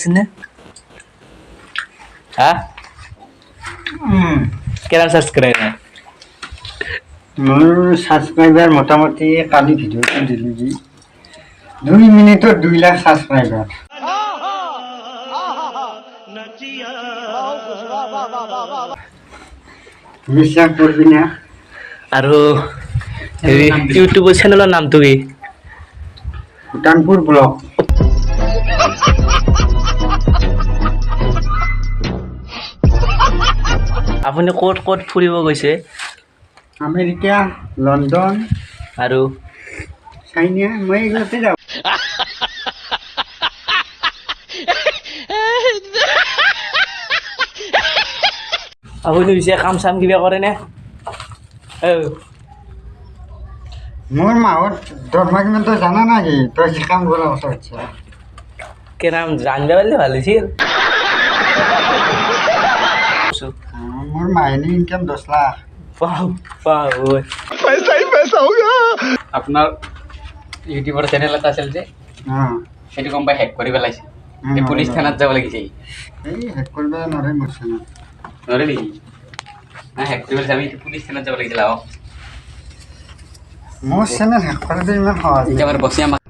sini hah কিমান subscriber মোৰ subscriber মোটামুটি কালি ভিডিওটো দিলো জি 2 মিনিটত 2 লাখ সাবস্ক্রাইবার বিশ্বাস করবি না আৰু হেৰি ইউটিউব চেনেলৰ নামটো কি ভূটানপুৰ ব্লগ আপুনি ক'ত ক'ত ফুৰিব গৈছে আমেৰিকা লণ্ডন আৰু চাইনা মই এইগুলোতে যাব আপুনি পিছে কাম চাম কিবা কৰে নে মোৰ মাহত দৰমহা কিমান তই জানা নাকি তই কি কাম কৰা কথা হচ্ছে কেৰাম জানিব পাৰিলে ভাল হৈছিল মোৰ মাহিলী ইনকাম 10 লাখ পাও পাও ঐ पैसा ही पैसा होगा আপনার ইউটিউবৰ চেনেল এটা আছিল যে সেইটো গম পাই হেক কৰি পেলাইছে এই পুলিচ থানাত যাব লাগিছে এই হেক কৰিব নোৱাৰে মোৰ চেনেল নৰে নেকি না হেক কৰি পেলাইছে আমি পুলিচ থানাত যাব লাগিছিল মোৰ চেনেল হেক কৰাটো ইমান সহজ এতিয়া আমাৰ বসিয়া